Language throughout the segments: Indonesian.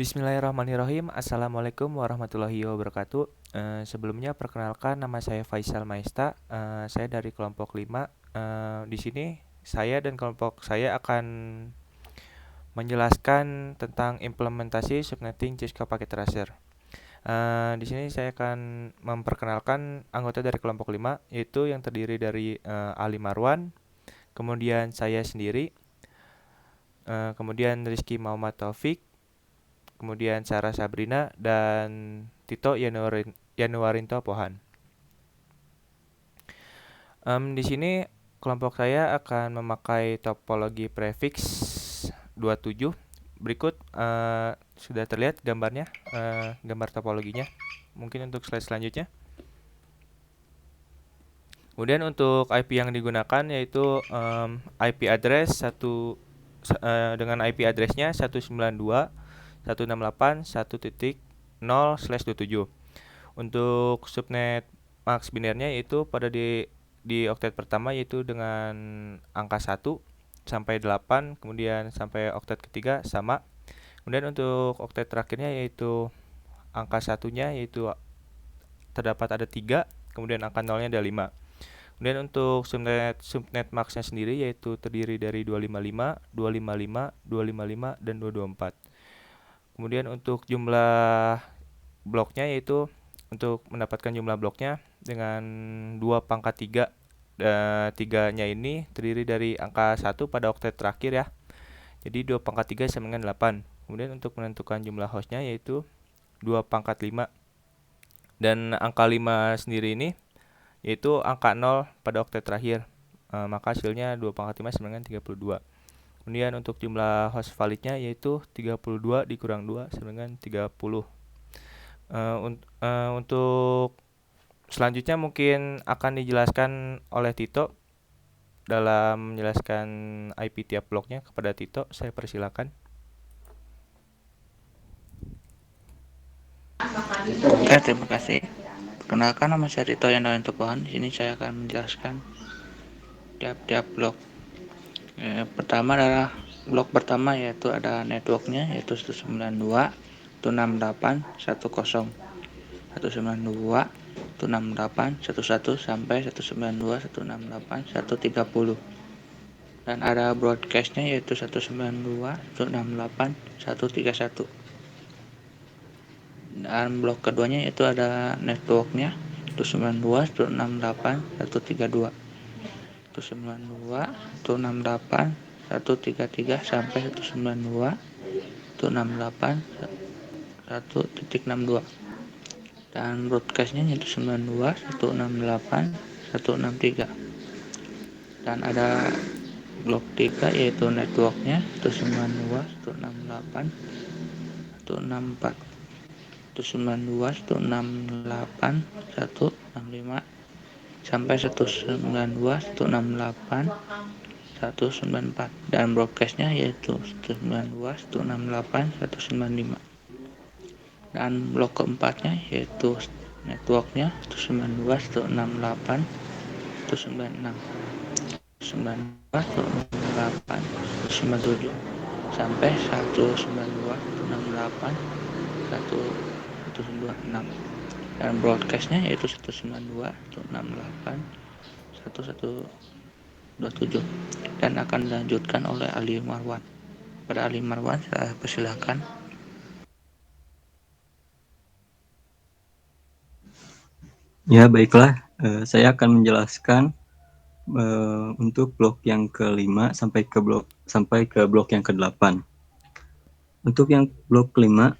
Bismillahirrahmanirrahim. Assalamualaikum warahmatullahi wabarakatuh. Sebelumnya perkenalkan nama saya Faisal Maesta. Saya dari kelompok 5. Di sini saya dan kelompok saya akan menjelaskan tentang implementasi subnetting Cisco Packet Tracer. Di sini saya akan memperkenalkan anggota dari kelompok 5, yaitu yang terdiri dari Ali Marwan, kemudian saya sendiri, kemudian Rizky Muhammad Taufik, kemudian Sarah Sabrina, dan Tito Yanuarinto Pohan. Di sini kelompok saya akan memakai topologi prefix 27. Berikut sudah terlihat gambarnya, gambar topologinya. Mungkin untuk slide selanjutnya. Kemudian untuk IP yang digunakan yaitu IP address dengan IP addressnya 192.168.1.0/27. Untuk subnet max binernya yaitu pada di oktet pertama yaitu dengan angka 1 sampai 8, kemudian sampai oktet ketiga sama. Kemudian untuk oktet terakhirnya yaitu angka satunya yaitu terdapat ada 3, kemudian angka nolnya ada 5. Kemudian untuk subnet maxnya sendiri yaitu terdiri dari 255, 255, 255, dan 224. Kemudian untuk jumlah bloknya yaitu untuk mendapatkan jumlah bloknya dengan 2 pangkat 3. Tiganya ini terdiri dari angka 1 pada oktet terakhir ya. Jadi 2 pangkat 3 sama dengan 8. Kemudian untuk menentukan jumlah hostnya yaitu 2 pangkat 5. Dan angka 5 sendiri ini yaitu angka 0 pada oktet terakhir. Maka hasilnya 2 pangkat 5 sama dengan 32. Kemudian untuk jumlah host validnya yaitu 32 dikurang 2 sama dengan 30. Untuk selanjutnya mungkin akan dijelaskan oleh Tito dalam menjelaskan IP tiap bloknya. Kepada Tito, saya persilakan. Terima kasih. Perkenalkan, nama saya Tito Yanuarinto Pohan. Di sini saya akan menjelaskan tiap-tiap blok. Pertama adalah blok pertama yaitu ada networknya yaitu 192.168.1.0, 192.168.1.1 sampai 192.168.1.30, dan ada broadcastnya yaitu 192.168.1.31. Dan blok keduanya yaitu ada networknya 192.168.1.32, 192.168.1.33 sampai 192.168.1.62, dan broadcastnya yaitu 192.168.1.63. Dan ada blok 3 yaitu networknya 192.168.1.64, 192.168.165 sampai 192.168.194, dan broadcastnya yaitu 192.168.195. Dan blok keempatnya yaitu networknya 192.168.196, 192.168.197 sampai 192.168.126, dan broadcastnya yaitu 192.168.127, dan akan dilanjutkan oleh Ali Marwan. Pada Ali Marwan saya persilakan. Ya, baiklah. Saya akan menjelaskan untuk blok yang ke-5 sampai ke blok yang ke-8. Untuk yang blok ke-5,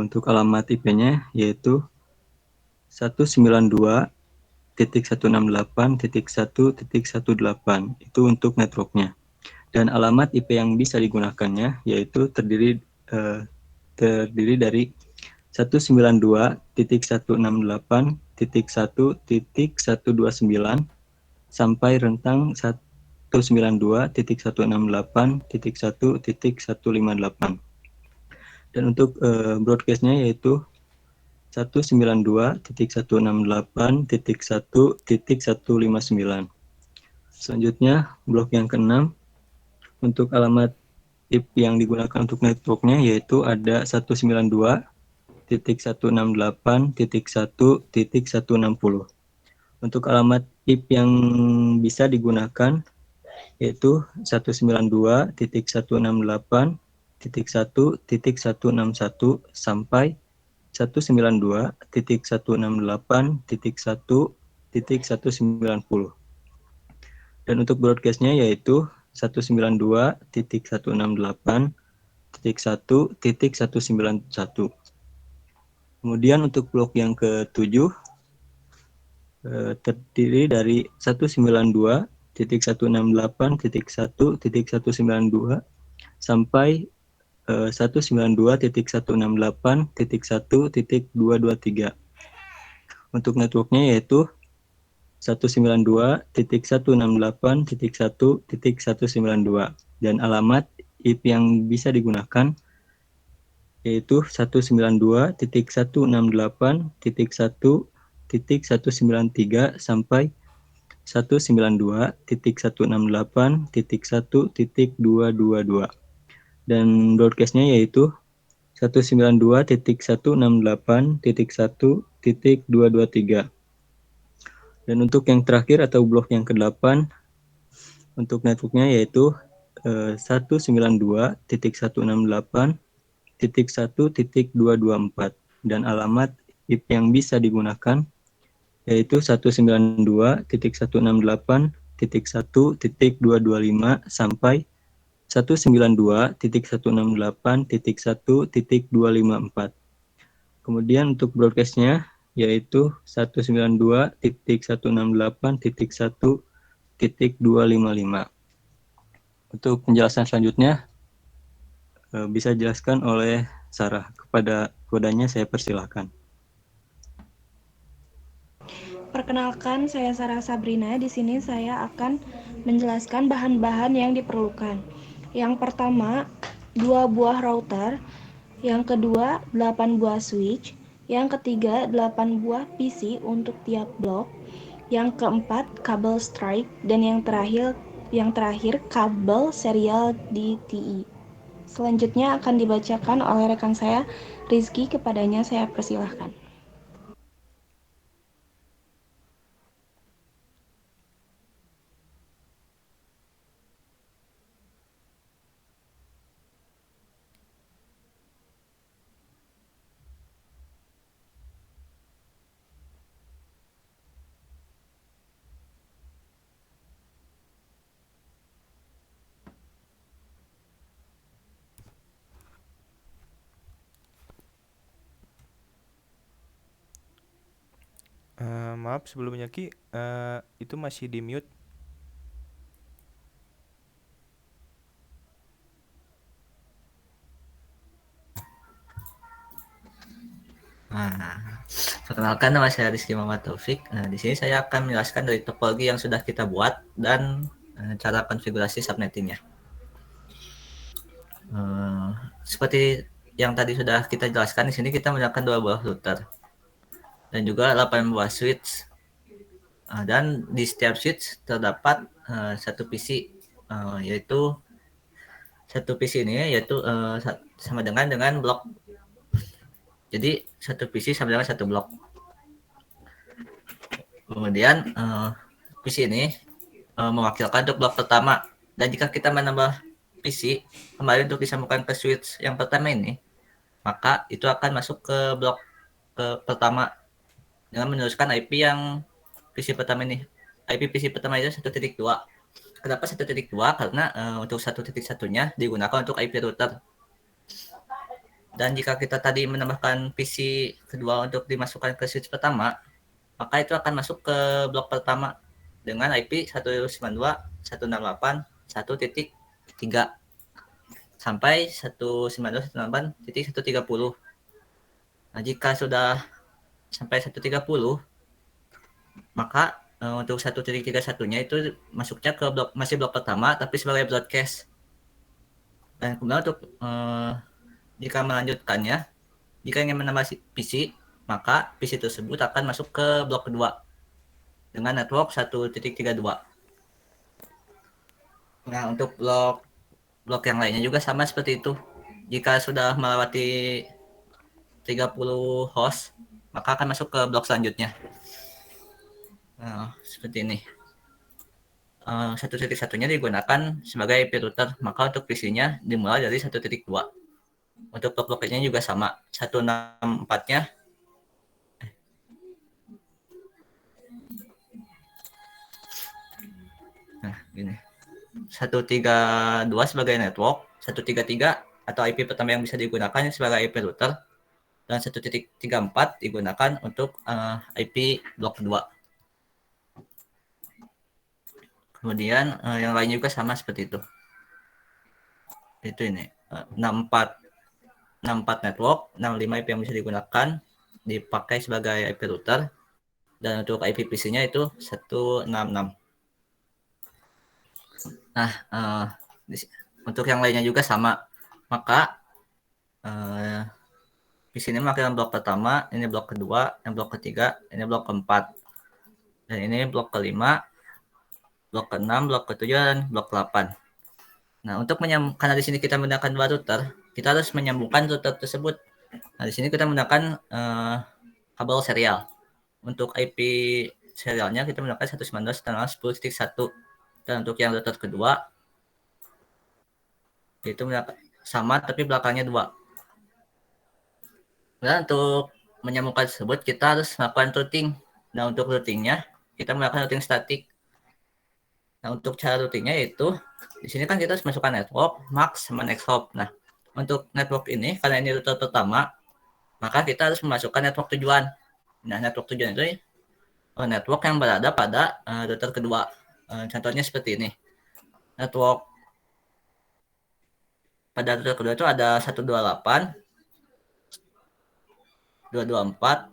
untuk alamat IP-nya yaitu 192.168.1.18. Itu untuk networknya. Dan alamat IP yang bisa digunakannya yaitu terdiri dari 192.168.1.129 sampai rentang 192.168.1.158. Dan untuk broadcastnya yaitu 192.168.1.159. Selanjutnya blok yang ke-6 untuk alamat IP yang digunakan untuk networknya yaitu ada 192.168.1.160. Untuk alamat IP yang bisa digunakan yaitu 192.168.1.161 sampai 192.168.1.190. Dan untuk broadcastnya yaitu 192.168.1.191. Kemudian untuk blok yang ke-7 terdiri dari 192.168.1.192 sampai 192.168.1.223. Untuk networknya yaitu 192.168.1.192 dan alamat IP yang bisa digunakan yaitu 192.168.1.193 sampai 192.168.1.222 dan broadcastnya yaitu 192.168.1.223. Dan untuk yang terakhir atau blok yang ke-8 untuk networknya yaitu 192.168.1.224 dan alamat IP yang bisa digunakan yaitu 192.168.1.225 sampai 192.168.1.254. Kemudian untuk broadcastnya yaitu 192.168.1.255. Untuk penjelasan selanjutnya bisa dijelaskan oleh Sarah. Kepada kodanya saya persilahkan. Perkenalkan, saya Sarah Sabrina. Di sini saya akan menjelaskan bahan-bahan yang diperlukan. Yang pertama, 2 buah router. Yang kedua, 8 buah switch. Yang ketiga, 8 buah PC untuk tiap blok. Yang keempat, kabel strike. Dan yang terakhir kabel serial DTI. Selanjutnya akan dibacakan oleh rekan saya, Rizky. Kepadanya saya persilahkan. Maaf sebelumnya Ki, itu masih di mute. Nah, perkenalkan nama saya Rizky Muhammad Taufik. Di sini saya akan menjelaskan dari topologi yang sudah kita buat dan cara konfigurasi subnettingnya. Seperti yang tadi sudah kita jelaskan, di sini kita menggunakan 2 buah router dan juga 8 buah switch. Dan di setiap switch terdapat satu PC, yaitu satu PC ini yaitu sama dengan blok. Jadi satu PC sama dengan satu blok. Kemudian PC ini mewakilkan untuk blok pertama. Dan jika kita menambah PC kembali untuk disambungkan ke switch yang pertama ini, maka itu akan masuk ke blok pertama dengan meneruskan IP yang PC pertama ini. IP PC pertama itu 1.2. Kenapa 1.2? Karena untuk 1.1-nya digunakan untuk IP router. Dan jika kita tadi menambahkan PC kedua untuk dimasukkan ke switch pertama, maka itu akan masuk ke blok pertama dengan IP 192.168.1.3 sampai 192.168.130. Nah, jika sudah sampai 130, maka untuk 1.31-nya itu masuknya ke masih blok pertama tapi sebagai broadcast. Dan kemudian untuk jika melanjutkannya, jika ingin menambah PC, maka PC tersebut akan masuk ke blok kedua dengan network 1.32. Nah, untuk blok blok yang lainnya juga sama seperti itu. Jika sudah melewati 30 host, maka akan masuk ke blok selanjutnya. Nah, seperti ini. 1.1-nya digunakan sebagai IP router, maka untuk PC-nya dimulai dari 1.2. Untuk blok lainnya juga sama. 164-nya nah, gini. 132 sebagai network, 133 atau IP pertama yang bisa digunakan sebagai IP router, dan 1.34 digunakan untuk IP blok kedua. Kemudian yang lain juga sama seperti itu. Itu ini 64 network, 65 IP yang bisa digunakan dipakai sebagai IP router, dan untuk IP PC-nya itu 166. Nah, untuk yang lainnya juga sama. Maka PC ini memakai blok pertama, ini blok kedua, ini blok ketiga, ini blok keempat, dan ini blok kelima, blok keenam, blok ketujuh, dan blok 8. Nah, untuk karena di sini kita menggunakan 2 router, kita harus menyambungkan router tersebut. Nah, di sini kita menggunakan kabel serial. Untuk IP serialnya kita menggunakan 192.10.1. Dan untuk yang router kedua, itu sama tapi belakangnya 2. Dan untuk menyambungkan tersebut, kita harus melakukan routing. Nah, untuk routingnya, kita melakukan routing statik. Nah, untuk cara routingnya itu, di sini kan kita harus masukkan network, max, sama next hop. Nah, untuk network ini, karena ini router pertama, maka kita harus memasukkan network tujuan. Nah, network tujuan itu network yang berada pada router kedua. Contohnya seperti ini. Network pada router kedua itu ada 128, 224,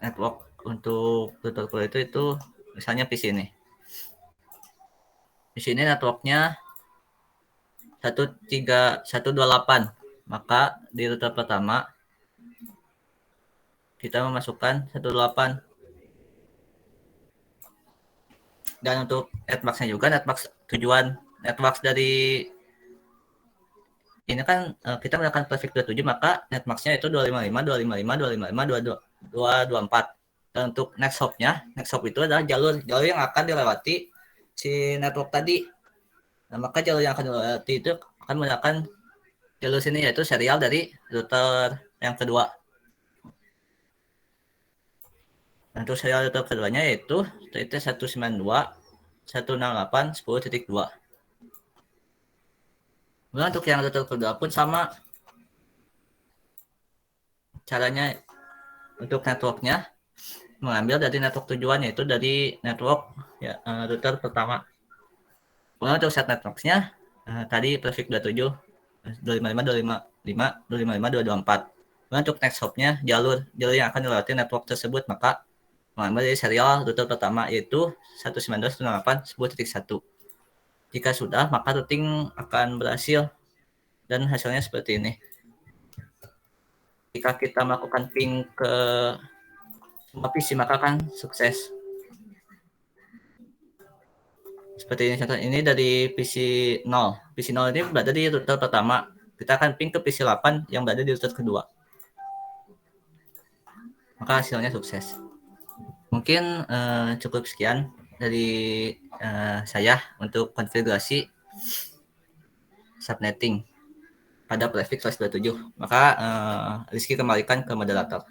network untuk router kedua itu misalnya PC ini. Di sini networknya 128. Maka di router pertama kita memasukkan 128. Dan untuk netmax-nya juga netmax tujuan. Netmax dari ini kan kita menggunakan prefix 27, maka netmax-nya itu 255, 255, 255, 224. Dan untuk next hop-nya, next hop itu adalah jalur yang akan dilewati si network tadi. Nah, maka jalur yang akan dilewati itu akan menggunakan jalur sini, yaitu serial dari router yang kedua. Nah, untuk serial router keduanya yaitu TT 192, 168, 10.2. Nah, untuk yang router kedua pun sama. Caranya untuk networknya mengambil dari network tujuan, yaitu dari network router pertama. Kemudian untuk set networknya tadi prefix 27, 255, 255, 255, 224. Kemudian untuk next hopnya jalur yang akan dilewati network tersebut, maka mengambil dari serial router pertama, yaitu 192.168.10.1. Jika sudah, maka routing akan berhasil dan hasilnya seperti ini. Jika kita melakukan ping ke semua PC, maka akan sukses. Seperti ini contoh ini dari PC 0. PC 0 ini berada di router pertama. Kita akan ping ke PC 8 yang berada di router kedua. Maka hasilnya sukses. Mungkin cukup sekian dari saya untuk konfigurasi subnetting pada prefix 27. Maka Rizky kembalikan ke moderator.